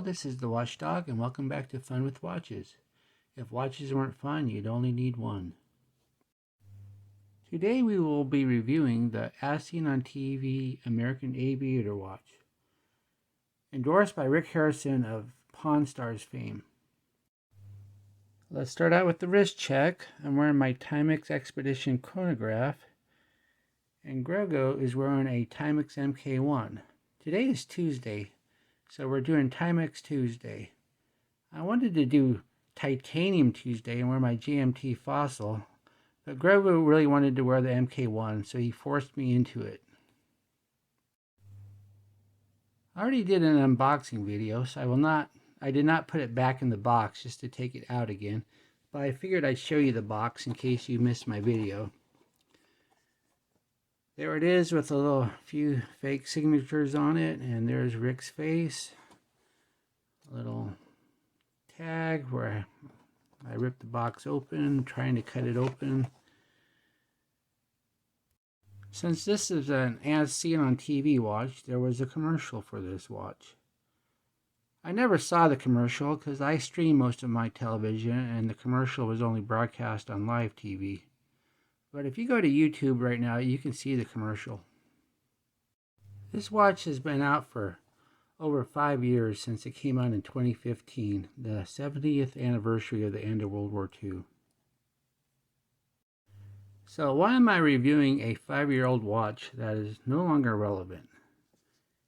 this is the Watchdog, and welcome back to Fun with Watches. If watches weren't fun, you'd only need one. Today we will be reviewing the As Seen on TV American Aviator watch, endorsed by Rick Harrison of Pawn Stars fame. Let's start out with the wrist check. I'm wearing my Timex Expedition chronograph, and Grego is wearing a Timex MK1. Today is Tuesday, so we're doing Timex Tuesday. I wanted to do Titanium Tuesday and wear my GMT Fossil, but Grego really wanted to wear the MK1, so he forced me into it. I already did an unboxing video, so I did not put it back in the box just to take it out again, but I figured I'd show you the box in case you missed my video. There it is with a few fake signatures on it, and there's Rick's face. A little tag where I ripped the box open, trying to cut it open. Since this is an As Seen on TV watch, there was a commercial for this watch. I never saw the commercial because I stream most of my television and the commercial was only broadcast on live TV. But if you go to YouTube right now, you can see the commercial. This watch has been out for over 5 years since it came out in 2015, the 70th anniversary of the end of World War II. So why am I reviewing a 5-year-old watch that is no longer relevant?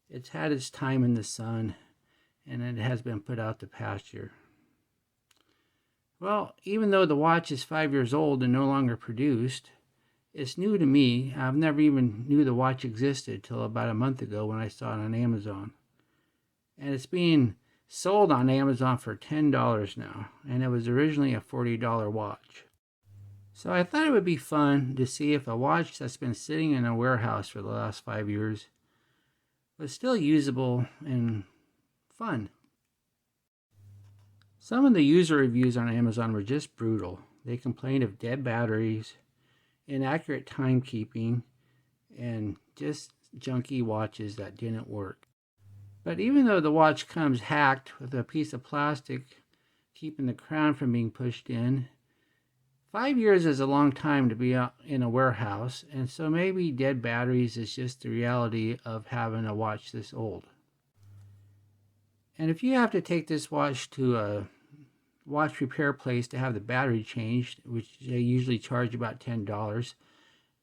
It's had its time in the sun, and it has been put out to pasture. Well, even though the watch is 5 years old and no longer produced, it's new to me. I've never even knew the watch existed till about a month ago when I saw it on Amazon. And it's being sold on Amazon for $10 now, and it was originally a $40 watch. So I thought it would be fun to see if a watch that's been sitting in a warehouse for the last 5 years was still usable and fun. Some of the user reviews on Amazon were just brutal. They complained of dead batteries, inaccurate timekeeping, and just junky watches that didn't work. But even though the watch comes hacked with a piece of plastic keeping the crown from being pushed in, 5 years is a long time to be out in a warehouse, and so maybe dead batteries is just the reality of having a watch this old. And if you have to take this watch to a watch repair place to have the battery changed, which they usually charge about $10,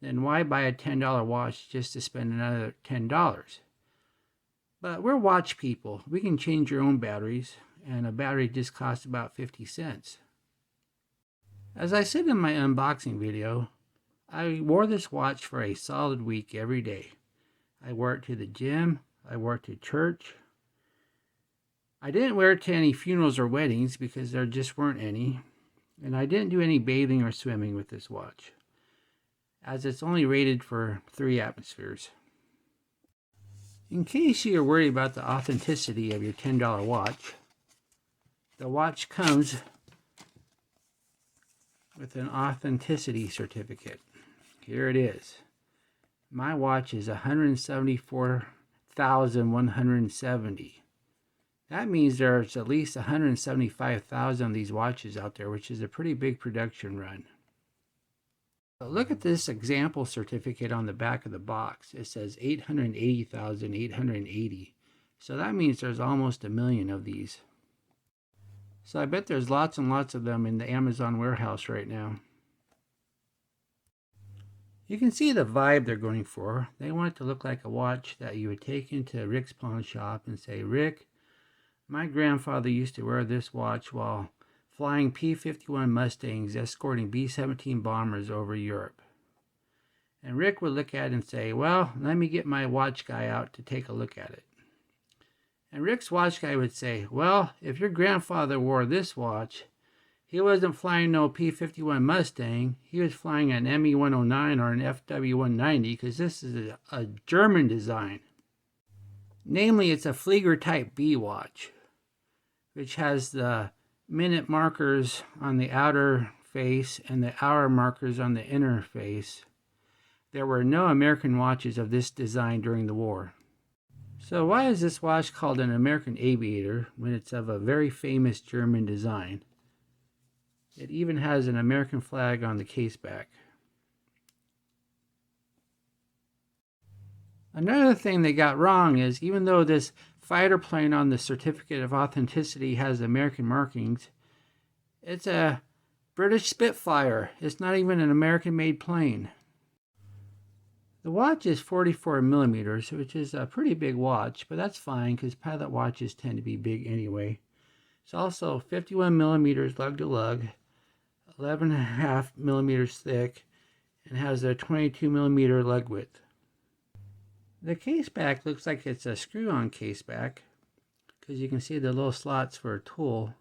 then why buy a $10 watch just to spend another $10? But we're watch people. We can change your own batteries, and a battery just costs about 50 cents. As I said in my unboxing video, I wore this watch for a solid week every day. I wore it to the gym, I wore it to church. I didn't wear it to any funerals or weddings because there just weren't any, and I didn't do any bathing or swimming with this watch, as it's only rated for 3 atmospheres. In case you're worried about the authenticity of your $10 watch, the watch comes with an authenticity certificate. Here it is. My watch is 174,170. That means there's at least 175,000 of these watches out there, which is a pretty big production run. But look at this example certificate on the back of the box. It says 880,880. So that means there's almost 1 million of these. So I bet there's lots and lots of them in the Amazon warehouse right now. You can see the vibe they're going for. They want it to look like a watch that you would take into Rick's pawn shop and say, "Rick, my grandfather used to wear this watch while flying P-51 Mustangs escorting B-17 bombers over Europe." And Rick would look at it and say, "Well, let me get my watch guy out to take a look at it." And Rick's watch guy would say, "Well, if your grandfather wore this watch, he wasn't flying no P-51 Mustang. He was flying an ME-109 or an FW-190 because this is a German design. Namely, it's a Flieger Type B watch, which has the minute markers on the outer face and the hour markers on the inner face. There were no American watches of this design during the war." So why is this watch called an American Aviator when it's of a very famous German design? It even has an American flag on the case back. Another thing they got wrong is even though this fighter plane on the certificate of authenticity has American markings, it's a British Spitfire. It's not even an American-made plane. The watch is 44 millimeters, which is a pretty big watch, but that's fine because pilot watches tend to be big anyway. It's also 51 millimeters lug to lug, 11.5 millimeters thick, and has a 22 millimeter lug width. The case back looks like it's a screw-on case back because you can see the little slots for a tool,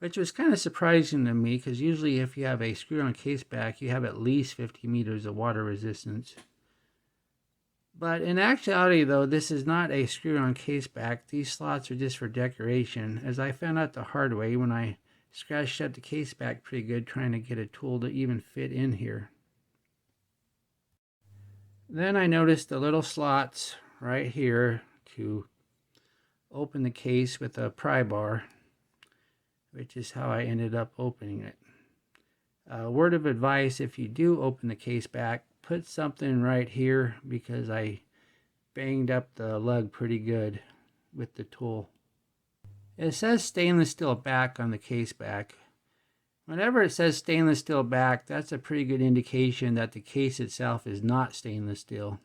which was kind of surprising to me because usually if you have a screw-on case back, you have at least 50 meters of water resistance. But in actuality, though, this is not a screw-on case back. These slots are just for decoration, as I found out the hard way when I scratched up the case back pretty good trying to get a tool to even fit in here. Then I noticed the little slots right here to open the case with a pry bar, which is how I ended up opening it. A word of advice, if you do open the case back, put something right here because I banged up the lug pretty good with the tool. It says stainless steel back on the case back. Whenever it says stainless steel back, that's a pretty good indication that the case itself is not stainless steel.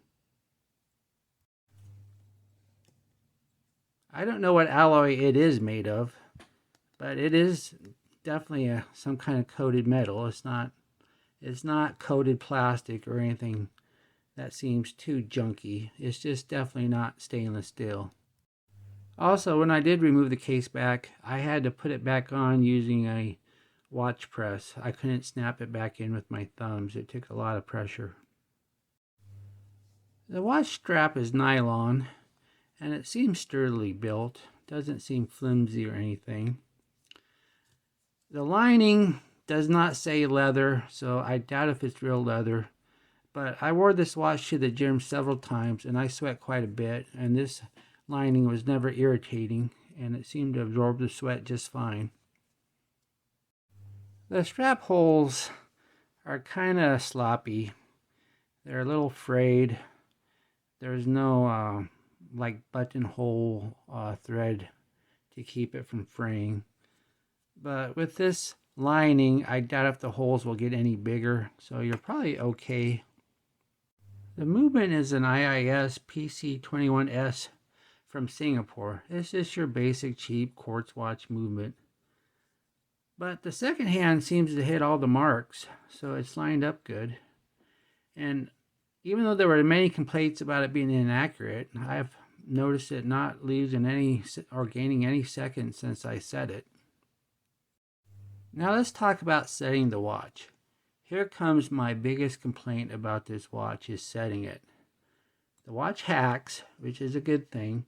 I don't know what alloy it is made of, but it is definitely some kind of coated metal. It's not coated plastic or anything that seems too junky. It's just definitely not stainless steel. Also, when I did remove the case back, I had to put it back on using a watch press. I couldn't snap it back in with my thumbs. It took a lot of pressure. The watch strap is nylon and it seems sturdily built. Doesn't seem flimsy or anything. The lining does not say leather, so I doubt if it's real leather. But I wore this watch to the gym several times and I sweat quite a bit, and this lining was never irritating and it seemed to absorb the sweat just fine. The strap holes are kind of sloppy. They're a little frayed. There's no like buttonhole thread to keep it from fraying. But with this lining, I doubt if the holes will get any bigger, so you're probably okay. The movement is an IIS PC21S from Singapore. It's just your basic cheap quartz watch movement. But the second hand seems to hit all the marks, so it's lined up good. And even though there were many complaints about it being inaccurate, I've noticed it not losing any or gaining any seconds since I set it. Now let's talk about setting the watch. Here comes my biggest complaint about this watch is setting it. The watch hacks, which is a good thing,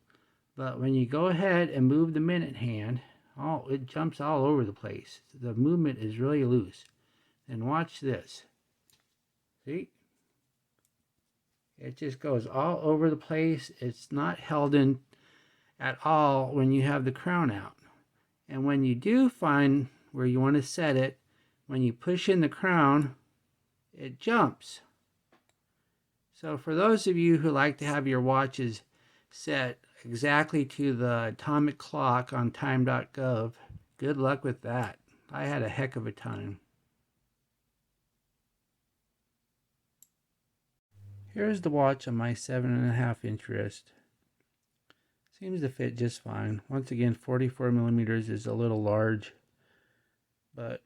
but when you go ahead and move the minute hand, it jumps all over the place. The movement is really loose. And watch this. See? It just goes all over the place. It's not held in at all when you have the crown out. And when you do find where you want to set it, when you push in the crown, it jumps. So for those of you who like to have your watches set exactly to the atomic clock on time.gov, good luck with that. I had a heck of a time. Here's the watch on my 7.5-inch wrist. Seems to fit just fine. Once again, 44 millimeters is a little large, but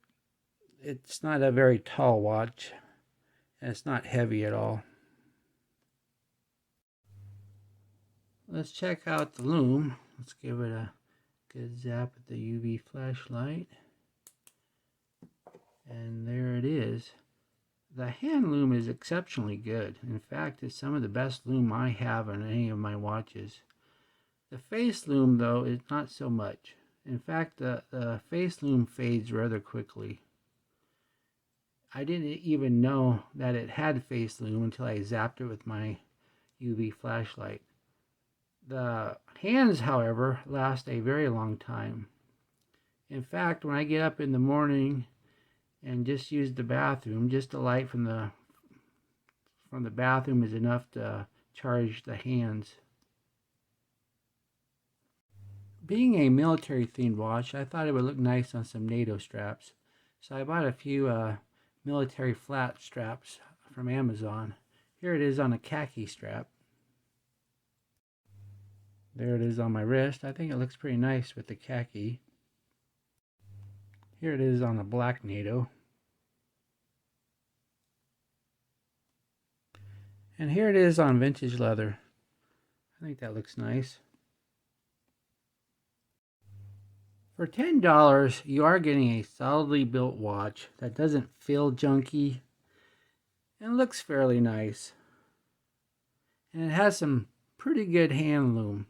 it's not a very tall watch, and it's not heavy at all. Let's check out the lume. Let's give it a good zap with the UV flashlight. And there it is. The hand lume is exceptionally good. In fact, it's some of the best lume I have on any of my watches. The face lume, though, is not so much. In fact, the face lume fades rather quickly. I didn't even know that it had face lume until I zapped it with my UV flashlight. The hands, however, last a very long time. In fact, when I get up in the morning and just use the bathroom, just the light from the bathroom is enough to charge the hands. Being a military themed watch, I thought it would look nice on some NATO straps. So I bought a few military flat straps from Amazon. Here it is on a khaki strap. There it is on my wrist. I think it looks pretty nice with the khaki. Here it is on a black NATO. And here it is on vintage leather. I think that looks nice. For $10, you are getting a solidly built watch that doesn't feel junky and looks fairly nice. And it has some pretty good hand loom.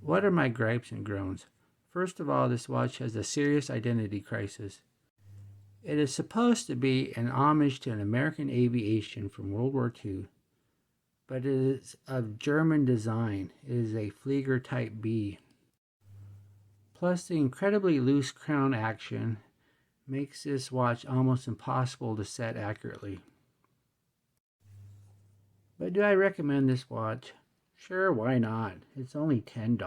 What are my gripes and groans? First of all, this watch has a serious identity crisis. It is supposed to be an homage to an American aviation from World War II, but it is of German design. It is a Flieger Type B. Plus, the incredibly loose crown action makes this watch almost impossible to set accurately. But do I recommend this watch? Sure, why not? It's only $10.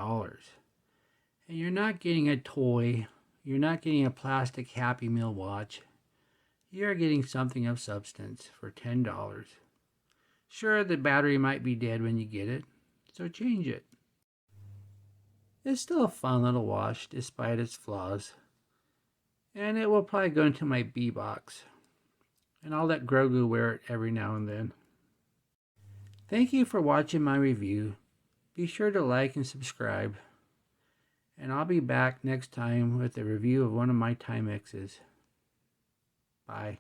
And you're not getting a toy. You're not getting a plastic Happy Meal watch. You're getting something of substance for $10. Sure, the battery might be dead when you get it, so change it. It's still a fun little watch despite its flaws. And it will probably go into my B box. And I'll let Grogu wear it every now and then. Thank you for watching my review. Be sure to like and subscribe. And I'll be back next time with a review of one of my Timexes. Bye.